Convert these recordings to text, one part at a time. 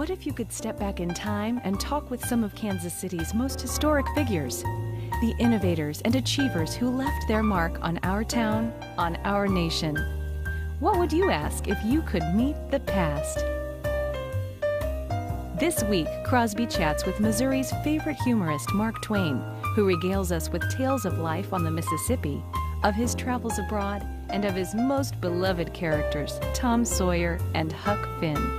What if you could step back in time and talk with some of Kansas City's most historic figures? The innovators and achievers who left their mark on our town, on our nation. What would you ask if you could meet the past? This week, Crosby chats with Missouri's favorite humorist, Mark Twain, who regales us with tales of life on the Mississippi, of his travels abroad, and of his most beloved characters, Tom Sawyer and Huck Finn.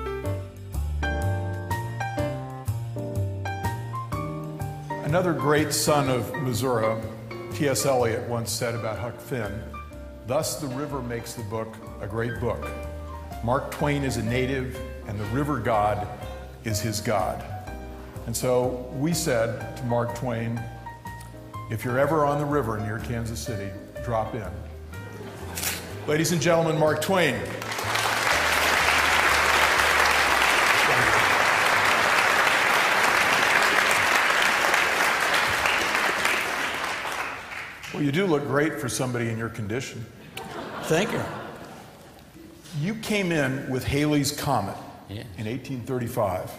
Another great son of Missouri, T.S. Eliot, once said about Huck Finn, "Thus the river makes the book a great book. Mark Twain is a native, and the river god is his god." And so we said to Mark Twain, if you're ever on the river near Kansas City, drop in. Ladies and gentlemen, Mark Twain. Well, you do look great for somebody in your condition. Thank you. You came in with Halley's Comet in 1835.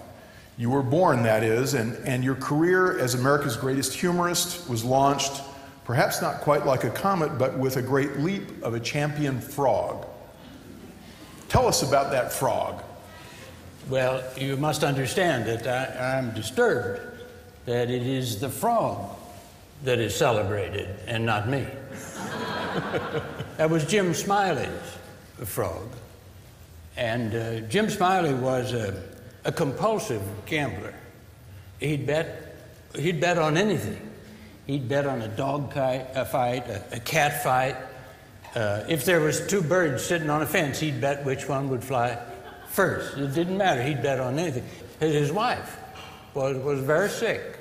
You were born, that is, and your career as America's greatest humorist was launched, perhaps not quite like a comet, but with a great leap of a champion frog. Tell us about that frog. Well, you must understand that I'm disturbed that it is the frog that is celebrated and not me. That was Jim Smiley's frog. And Jim Smiley was a compulsive gambler. He'd bet on anything. He'd bet on a dog fight, a cat fight. If there was two birds sitting on a fence, he'd bet which one would fly first. It didn't matter. He'd bet on anything. His wife was very sick,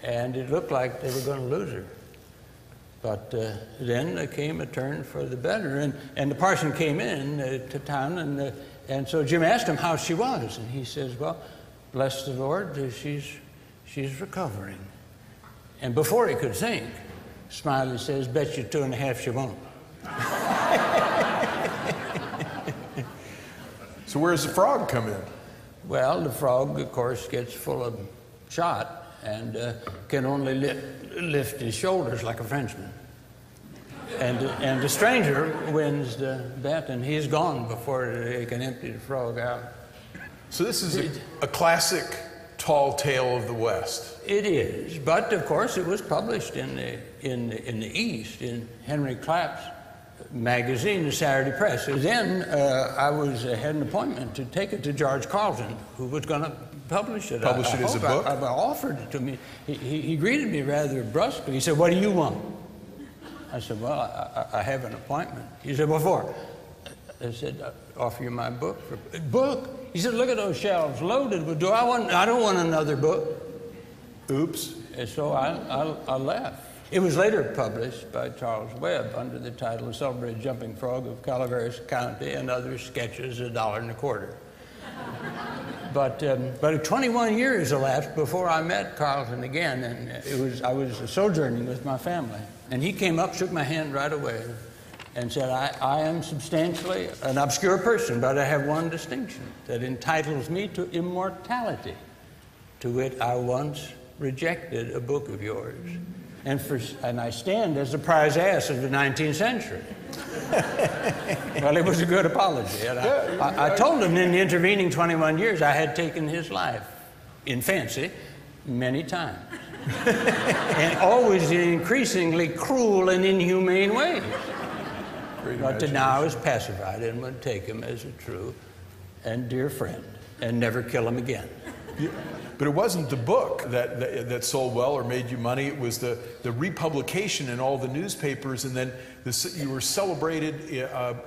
and it looked like they were going to lose her. But then there came a turn for the better, and the parson came in to town, and so Jim asked him how she was, and he says, "Well, bless the Lord, she's recovering." And before he could think, Smiley says, "Bet you 2.5 she won't." So where does the frog come in? Well, the frog, of course, gets full of shot and can only lift his shoulders like a Frenchman. And the stranger wins the bet, and he's gone before they can empty the frog out. So this is a classic tall tale of the West. It is, but of course it was published in the East, in Henry Clapp's magazine, the Saturday Press. Then I had an appointment to take it to George Carlton, who was going to publish it. Publish it as a book? I offered it to me. He greeted me rather brusquely. He said, "What do you want?" I said, "Well, I have an appointment." He said, "What for?" I said, "I offer you my book." Book? He said, "Look at those shelves loaded. But I don't want another book." Oops. And so I left. It was later published by Charles Webb under the title "The Celebrated Jumping Frog of Calaveras County and Other Sketches, $1.25. But 21 years elapsed before I met Carlton again, and I was sojourning with my family. And he came up, shook my hand right away, and said, I am substantially an obscure person, but I have one distinction that entitles me to immortality. To wit, I once rejected a book of yours. And I stand as the prize ass of the 19th century. Well, it was a good apology. And I told him in the intervening 21 years I had taken his life in fancy many times. And always in increasingly cruel and inhumane ways. But now I was pacified and would take him as a true and dear friend and never kill him again. But it wasn't the book that sold well or made you money. It was the republication in all the newspapers, and then you were celebrated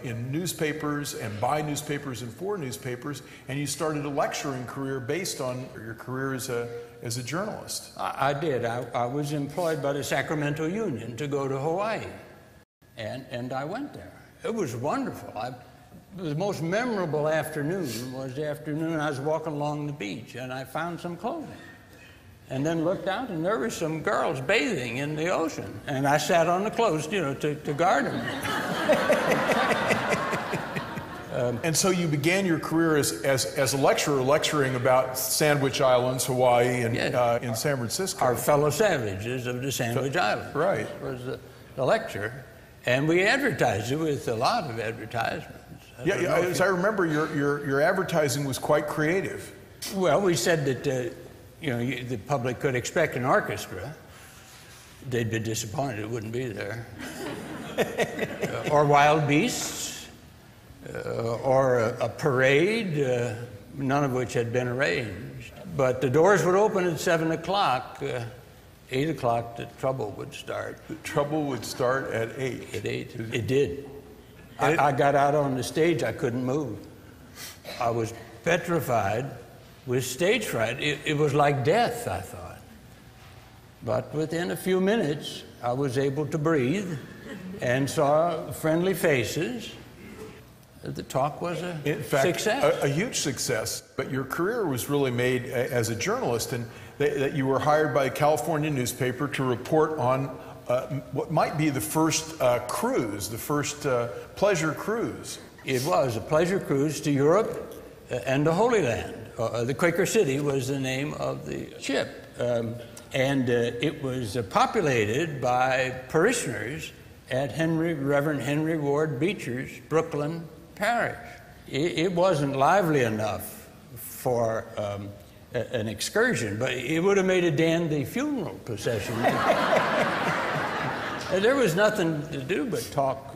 in newspapers and by newspapers and for newspapers, and you started a lecturing career based on your career as a journalist. I did. I was employed by the Sacramento Union to go to Hawaii, and I went there. It was wonderful. The most memorable afternoon was the afternoon I was walking along the beach, and I found some clothing. And then looked out, and there were some girls bathing in the ocean. And I sat on the clothes, to guard them. And so you began your career as a lecturer, lecturing about Sandwich Islands, Hawaii, and Yes. in San Francisco. Our fellow savages of the Sandwich Islands. Right. Was the lecture. And we advertised it with a lot of advertisements. Yeah, as I remember, your advertising was quite creative. Well, we said that the public could expect an orchestra. They'd be disappointed it wouldn't be there. Or wild beasts, or a parade, none of which had been arranged. But the doors would open at 7 o'clock. 8 o'clock, the trouble would start. The trouble would start at 8. At 8, it did. I got out on the stage, I couldn't move. I was petrified with stage fright. It was like death, I thought. But within a few minutes, I was able to breathe and saw friendly faces. The talk was a success. A huge success. But your career was really made as a journalist, and that you were hired by a California newspaper to report on what might be the first cruise, the first pleasure cruise. It was a pleasure cruise to Europe and the Holy Land. The Quaker City was the name of the ship. And it was populated by parishioners at Reverend Henry Ward Beecher's Brooklyn Parish. It wasn't lively enough for an excursion, but it would have made a dandy funeral procession. There was nothing to do but talk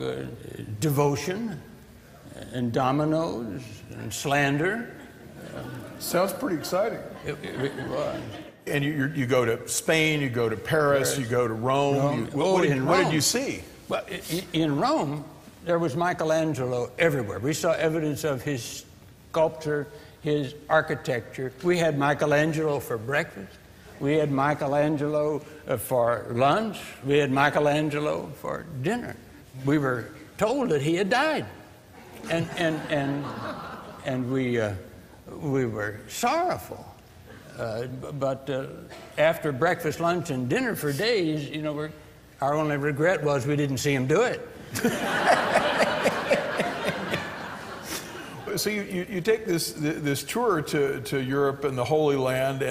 devotion and dominoes and slander. Sounds pretty exciting. It was. And you go to Spain, you go to Paris, you go to Rome. What did you see? Well, in Rome, there was Michelangelo everywhere. We saw evidence of his sculpture, his architecture. We had Michelangelo for breakfast. We had Michelangelo for lunch. We had Michelangelo for dinner. We were told that he had died. And we were sorrowful. But after breakfast, lunch, and dinner for days, our only regret was we didn't see him do it. So you take this tour to Europe and the Holy Land,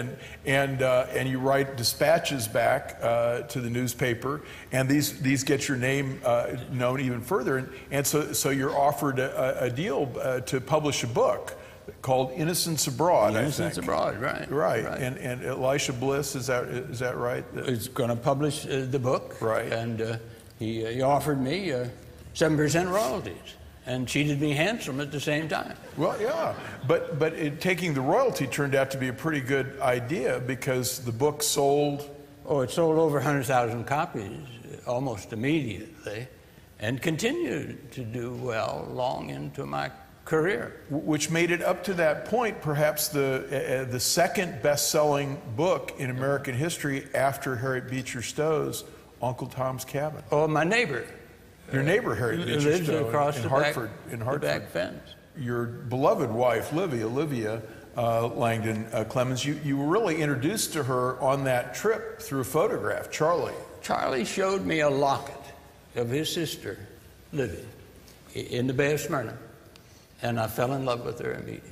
and you write dispatches back to the newspaper, and these get your name known even further, and so you're offered a deal to publish a book called Innocents Abroad. Innocents Abroad, right. Right. And Elisha Bliss, is that right? Is going to publish the book. Right. And he offered me 7% royalties and cheated me handsome at the same time. Well, yeah, but taking the royalty turned out to be a pretty good idea because the book sold. Oh, it sold over 100,000 copies almost immediately, and continued to do well long into my career. Which made it up to that point perhaps the second best-selling book in American history after Harriet Beecher Stowe's Uncle Tom's Cabin. Oh, my neighbor. Your neighbor, Harriet Beecher Stowe, across in the Hartford. the back fence. Your beloved wife, Olivia Langdon Clemens, you were really introduced to her on that trip through a photograph, Charlie. Charlie showed me a locket of his sister, Livy, in the Bay of Smyrna. And I fell in love with her immediately.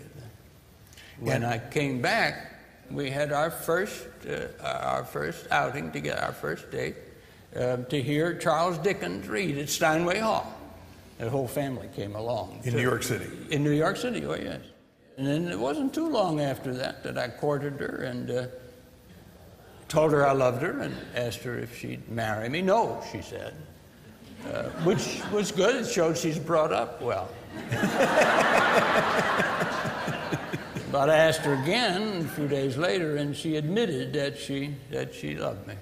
When I came back, we had our first outing together, our first date, to hear Charles Dickens read at Steinway Hall. The whole family came along. In New York City? In New York City, oh yes. And then it wasn't too long after that I courted her and told her I loved her and asked her if she'd marry me. No, she said, which was good. It showed she's brought up well. But I asked her again a few days later, and she admitted that she loved me.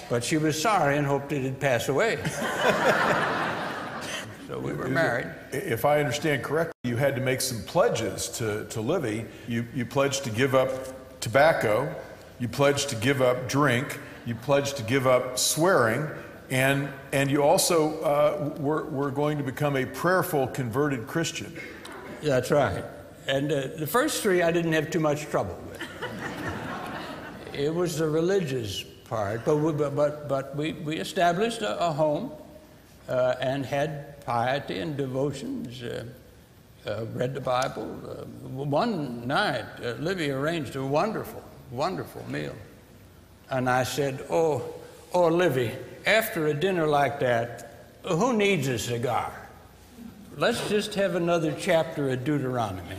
But she was sorry and hoped it'd pass away. So we were married. If I understand correctly, you had to make some pledges to Livy. You pledged to give up tobacco, you pledged to give up drink, you pledged to give up swearing, and you also were going to become a prayerful converted Christian. That's right. And the first three I didn't have too much trouble with. It was the religious part, but we established a home and had piety and devotions read the Bible. One night, Livy arranged a wonderful, wonderful meal. And I said, oh, Livy, after a dinner like that, who needs a cigar? Let's just have another chapter of Deuteronomy.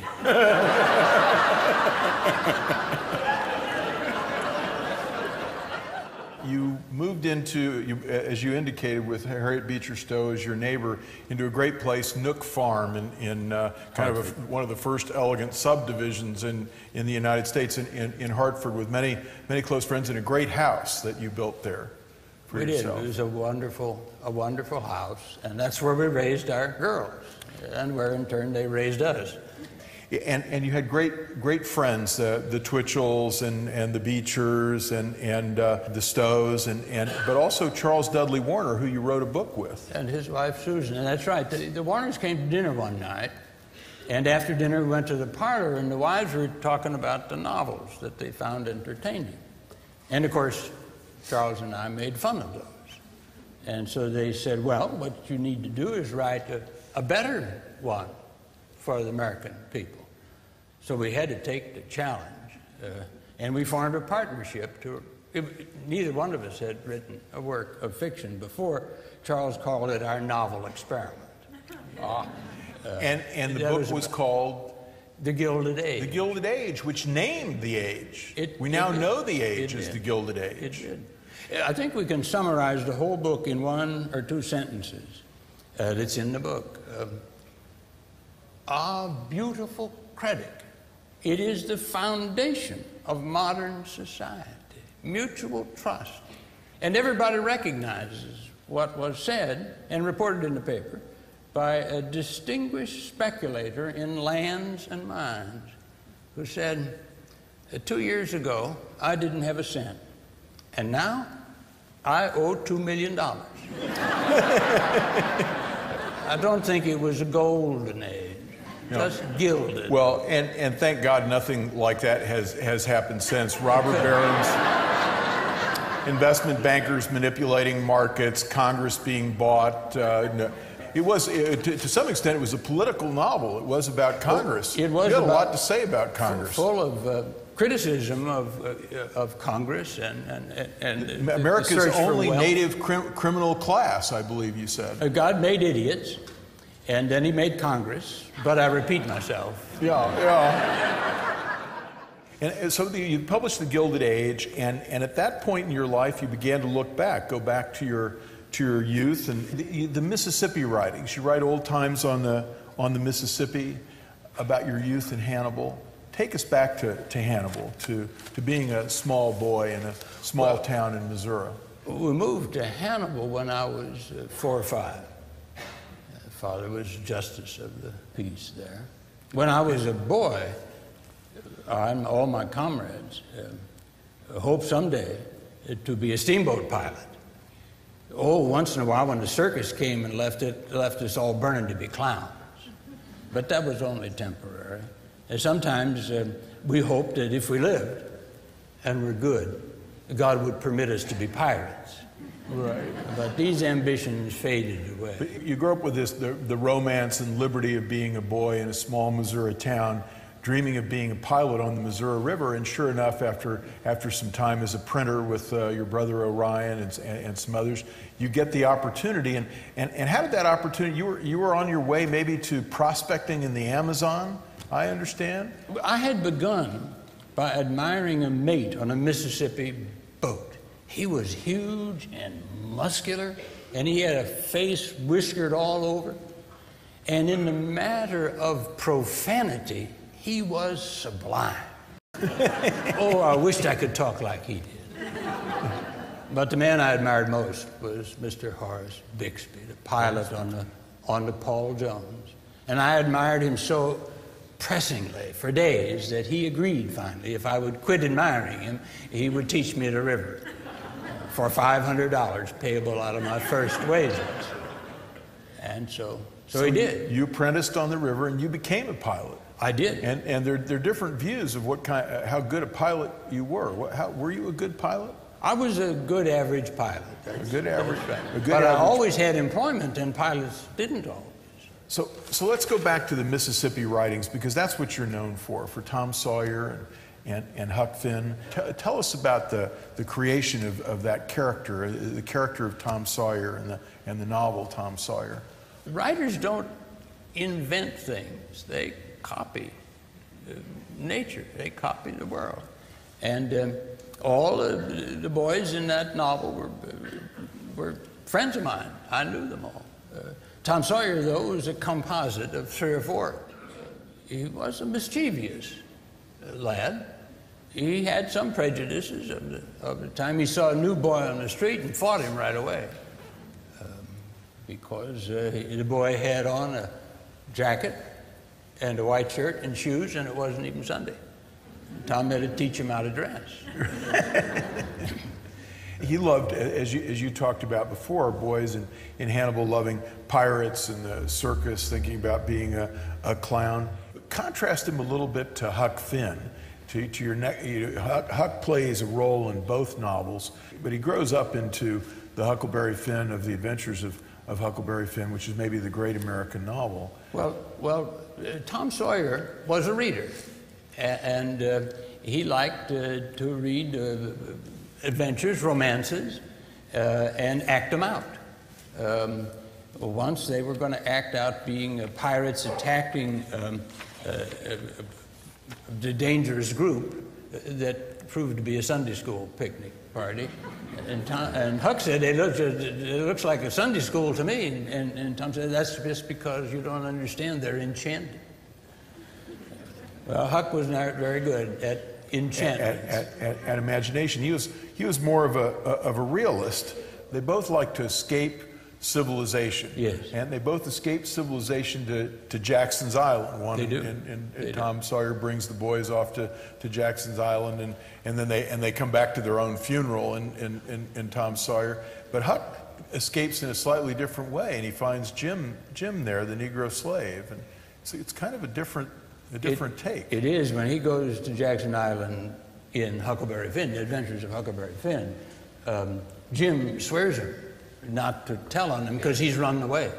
You moved into, as you indicated, with Harriet Beecher Stowe as your neighbor, into a great place, Nook Farm, in kind of one of the first elegant subdivisions in the United States, in Hartford, with many close friends, and a great house that you built there for yourself. We did. It was a wonderful house, and that's where we raised our girls, and where in turn they raised us. And you had great friends, the Twitchells and the Beechers and the Stowes, but also Charles Dudley Warner, who you wrote a book with. And his wife, Susan. And that's right. The Warners came to dinner one night, and after dinner we went to the parlor, and the wives were talking about the novels that they found entertaining. And of course, Charles and I made fun of those. And so they said, well, what you need to do is write a better one for the American people. So we had to take the challenge, and we formed a partnership. Neither one of us had written a work of fiction before. Charles called it our novel experiment. And the book was called? The Gilded Age. The Gilded Age, which named the age. We now know the age as the Gilded Age. It did. I think we can summarize the whole book in one or two sentences that's in the book. A beautiful critic. It is the foundation of modern society, mutual trust. And everybody recognizes what was said and reported in the paper by a distinguished speculator in lands and mines who said, 2 years ago, I didn't have a cent, and now I owe $2 million. I don't think it was a golden age. Just gilded. Well, and thank God nothing like that has happened since. Robber barons, investment bankers manipulating markets, Congress being bought. It was, to some extent, it was a political novel. It was about Congress. It was. You had a lot to say about Congress. Full of criticism of Congress and America's only native criminal class, I believe you said. God made idiots. And then he made Congress, but I repeat myself. Yeah. And so you published The Gilded Age, and at that point in your life, you began to look back, go back to your youth and the Mississippi writings. You write old times on the Mississippi about your youth in Hannibal. Take us back to Hannibal, to being a small boy in a small town in Missouri. We moved to Hannibal when I was 4 or 5. Father was justice of the peace there. When I was a boy, I and all my comrades hoped someday to be a steamboat pilot. Once in a while when the circus came and left us all burning to be clowns. But that was only temporary. And sometimes we hoped that if we lived and were good, God would permit us to be pirates. Right. But these ambitions faded away. But you grew up with the romance and liberty of being a boy in a small Missouri town, dreaming of being a pilot on the Missouri River, and sure enough, after some time as a printer with your brother Orion and some others, you get the opportunity. And how did that opportunity? You were on your way maybe to prospecting in the Amazon, I understand? I had begun by admiring a mate on a Mississippi boat. He was huge and muscular, and he had a face whiskered all over. And in the matter of profanity, he was sublime. I wished I could talk like he did. But the man I admired most was Mr. Horace Bixby, the pilot on the Paul Jones. And I admired him so pressingly for days that he agreed finally, if I would quit admiring him, he would teach me the river for $500 payable out of my first wages. And so he did. You apprenticed on the river and you became a pilot. I did. And there are different views of how good a pilot you were. Were you a good pilot? I was a good average pilot. A good average. But I always had employment, and pilots didn't always. So let's go back to the Mississippi writings, because that's what you're known for Tom Sawyer and Huck Finn. Tell us about the creation of that character, the character of Tom Sawyer and the novel Tom Sawyer. Writers don't invent things. They copy nature. They copy the world. And all the boys in that novel were friends of mine. I knew them all. Tom Sawyer, though, was a composite of 3 or 4. He was a mischievous lad. He had some prejudices of the time. He saw a new boy on the street and fought him right away because the boy had on a jacket and a white shirt and shoes, and it wasn't even Sunday. Tom had to teach him how to dress. He loved, as you talked about before, boys in Hannibal loving pirates and the circus, thinking about being a clown. Contrast him a little bit to Huck Finn. Huck plays a role in both novels, but he grows up into the Huckleberry Finn of the Adventures of Huckleberry Finn, which is maybe the great American novel. Well, Tom Sawyer was a reader, and he liked to read adventures, romances, and act them out. Once they were going to act out being pirates attacking the dangerous group that proved to be a Sunday school picnic party. And Huck said, it looks like a Sunday school to me. And Tom said, that's just because you don't understand, they're enchanted. Well, Huck was not very good at enchantment. At imagination. He was more of a realist. They both like to escape civilization. Yes. And they both escape civilization to Jackson's Island. They do. And Tom Sawyer brings the boys off to Jackson's Island, and then they come back to their own funeral in Tom Sawyer. But Huck escapes in a slightly different way, and he finds Jim there, the Negro slave. And so it's kind of a different take. It is. When he goes to Jackson Island in Huckleberry Finn, The Adventures of Huckleberry Finn, Jim swears him not to tell on him because he's run away.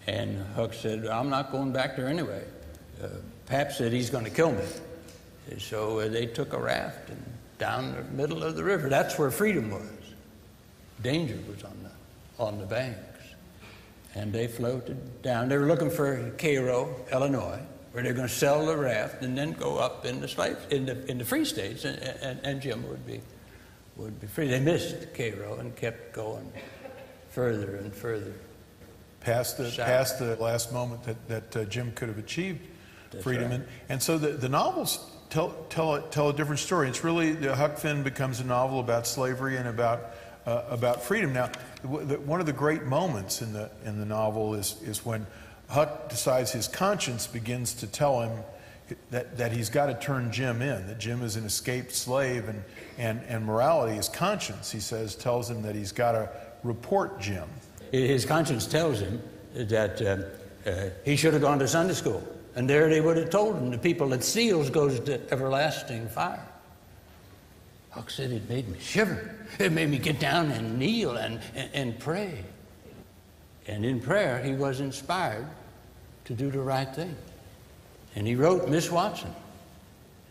And Huck said, I'm not going back there anyway. Pap said he's going to kill me. And so they took a raft and down the middle of the river. That's where freedom was. Danger was on the banks. And they floated down. They were looking for Cairo, Illinois, where they're going to sell the raft and then go up in the free states, and Jim would be free. They missed Cairo and kept going further and further. Past the last moment that Jim could have achieved freedom. Right. And so the novels tell a different story. It's really, the Huck Finn becomes a novel about slavery and about freedom. Now, one of the great moments in the novel is when Huck decides his conscience begins to tell him that he's got to turn Jim in, that Jim is an escaped slave, and morality, his conscience, he says, tells him that he's got to report Jim. His conscience tells him that he should have gone to Sunday school, and there they would have told him the people that steals goes to everlasting fire. Huck said it made me shiver. It made me get down and kneel and pray. And in prayer, he was inspired to do the right thing. And he wrote Miss Watson,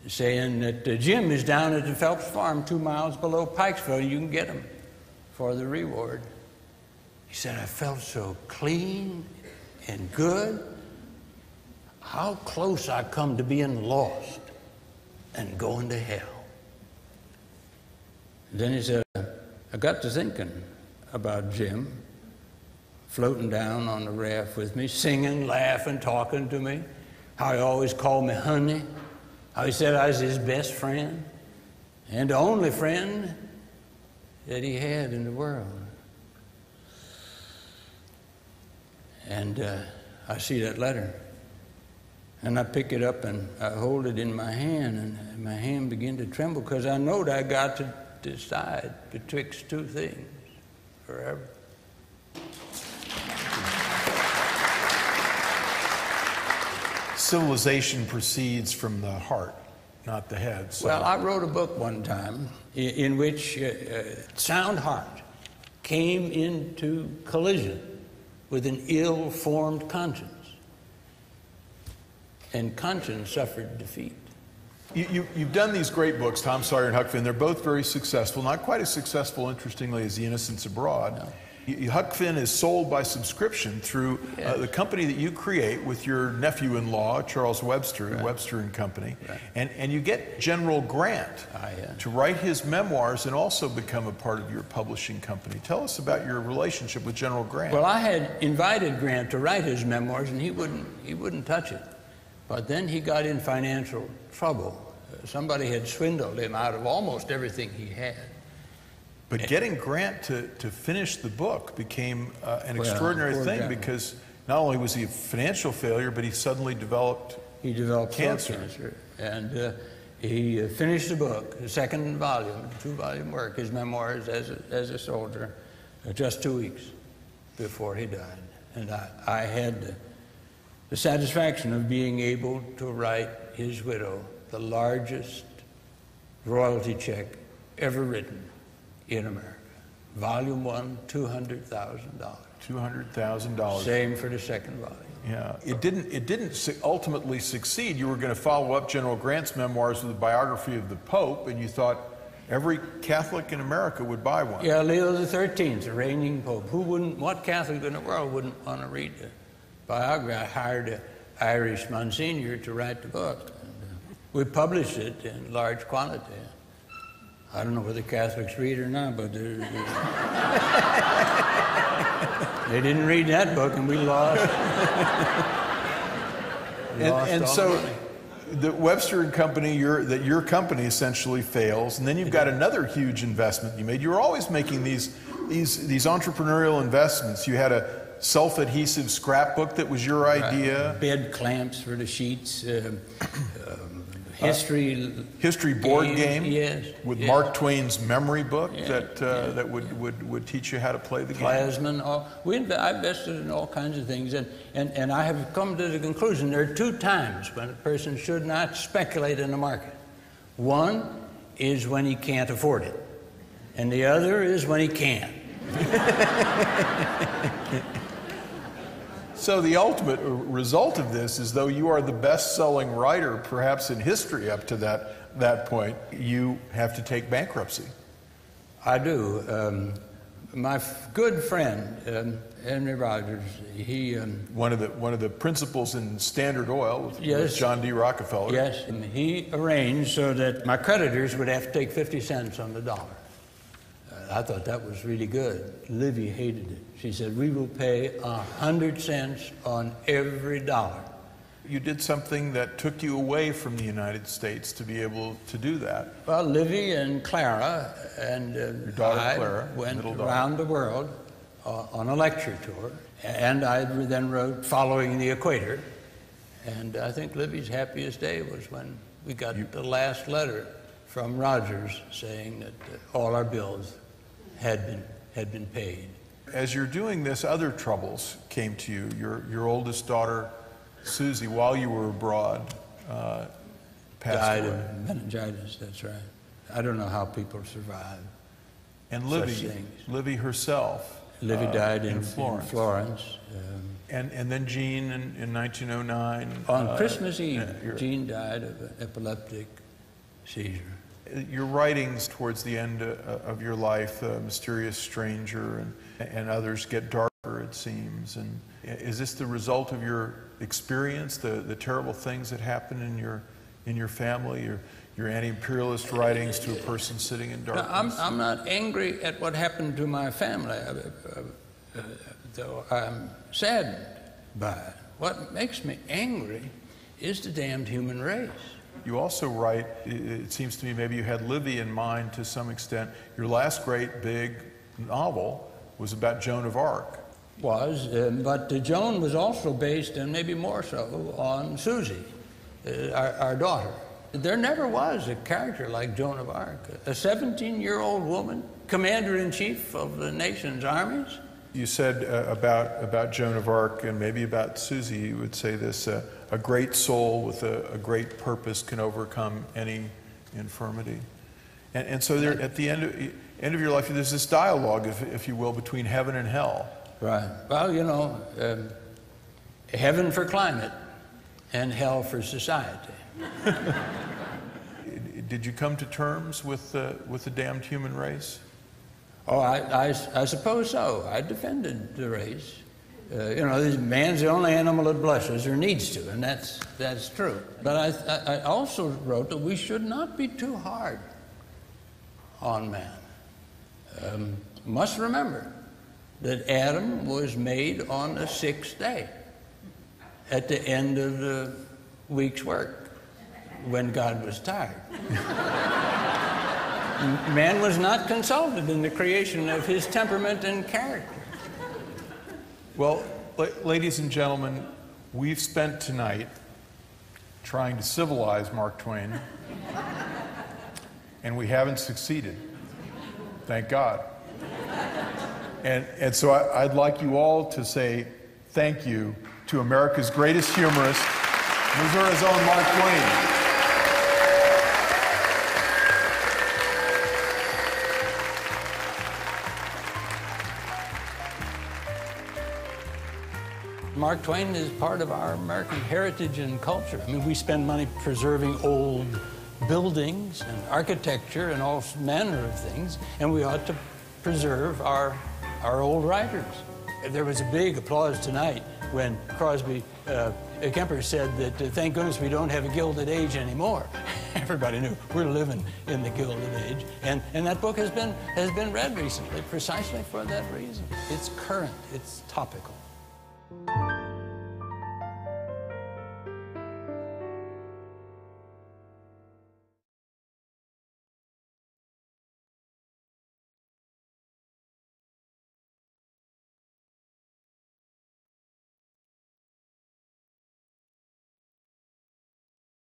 saying that Jim is down at the Phelps Farm 2 miles below Pikesville. You can get him for the reward. He said, I felt so clean and good. How close I come to being lost and going to hell. Then he said, I got to thinking about Jim floating down on the raft with me, singing, laughing, talking to me, how he always called me honey, how he said I was his best friend and the only friend that he had in the world. And I see that letter, and I pick it up and I hold it in my hand, and my hand began to tremble because I know that I got to decide betwixt two things forever. Civilization proceeds from the heart, not the head. So. Well, I wrote a book one time in which sound heart came into collision with an ill-formed conscience. and conscience suffered defeat. You've done these great books, Tom Sawyer and Huck Finn. They're both very successful, not quite as successful, interestingly, as The Innocents Abroad. No. Huck Finn is sold by subscription through the company that you create with your nephew-in-law, Charles Webster, Right. Webster and Company. Right. And you get General Grant to write his memoirs and also become a part of your publishing company. Tell us about your relationship with General Grant. Well, I had invited Grant to write his memoirs, and he wouldn't touch it. But then he got in financial trouble. Somebody had swindled him out of almost everything he had. But getting Grant to finish the book became an extraordinary thing, because not only was he a financial failure, but he suddenly developed cancer. And he finished the book, the second volume, two-volume work, his memoirs as a soldier, just 2 weeks before he died. And I had the satisfaction of being able to write his widow the largest royalty check ever written in America. Volume 1, $200,000. $200,000. Same for the second volume. Yeah, it didn't ultimately succeed. You were going to follow up General Grant's memoirs with a biography of the Pope, and you thought every Catholic in America would buy one. Yeah, Leo XIII, the reigning Pope. What Catholic in the world wouldn't want to read the biography? I hired an Irish Monsignor to write the book. We published it in large quantity. I don't know whether Catholics read or not, but they didn't read that book, and we lost. And so the Webster and Company, your company essentially fails, and then you've got another huge investment you made. You were always making these entrepreneurial investments. You had a self-adhesive scrapbook that was your idea. Bed clamps for the sheets. History board game, yes, with Mark Twain's memory book that would teach you how to play the game. Plasman. I invested in all kinds of things, and I have come to the conclusion there are 2 times when a person should not speculate in the market. One is when he can't afford it, and the other is when he can. So the ultimate result of this is, though you are the best-selling writer perhaps in history up to that point, you have to take bankruptcy. I do. My good friend Henry Rogers, he one of the principals in Standard Oil with John D. Rockefeller. Yes, and he arranged so that my creditors would have to take 50 cents on the dollar. I thought that was really good. Livy hated it. She said, "We will pay 100 cents on every dollar." You did something that took you away from the United States to be able to do that. Well, Livy and Clara and your daughter Clara went around the world on a lecture tour, and I then wrote Following the Equator. And I think Livy's happiest day was when we got the last letter from Rogers saying that all our bills had been paid. As you're doing this, other troubles came to you. Your oldest daughter, Susie, while you were abroad, died of meningitis. That's right. I don't know how people survive. And Livy herself. Livy died in Florence. And then Jean in 1909. On Christmas Eve, Jean died of an epileptic seizure. Your writings towards the end of your life, Mysterious Stranger and others, get darker, it seems. And is this the result of your experience, the terrible things that happen in your family, your anti-imperialist writings to a person sitting in darkness? I'm not angry at what happened to my family, though I'm saddened by it. What makes me angry is the damned human race. You also write, it seems to me maybe you had Livy in mind to some extent. Your last great big novel was about Joan of Arc. But Joan was also based, and maybe more so, on Susie, our daughter. There never was a character like Joan of Arc, a 17-year-old woman, commander-in-chief of the nation's armies. You said about Joan of Arc, and maybe about Susie, you would say this, a great soul with a great purpose can overcome any infirmity. And so there, at the end of your life, there's this dialogue, if you will, between heaven and hell. Right. Well, heaven for climate, and hell for society. Did you come to terms with the damned human race? Oh, I suppose so. I defended the race. Man's the only animal that blushes or needs to, and that's true. But I also wrote that we should not be too hard on man. Must remember that Adam was made on the 6th day, at the end of the week's work, when God was tired. Man was not consulted in the creation of his temperament and character. Well, ladies and gentlemen, we've spent tonight trying to civilize Mark Twain, and we haven't succeeded. Thank God. And so I'd like you all to say thank you to America's greatest humorist, Missouri's own Mark Twain. Mark Twain is part of our American heritage and culture. I mean, we spend money preserving old buildings and architecture and all manner of things, and we ought to preserve our old writers. There was a big applause tonight when Crosby Kemper said that thank goodness we don't have a Gilded Age anymore. Everybody knew we're living in the Gilded Age, and that book has been read recently precisely for that reason. It's current, it's topical.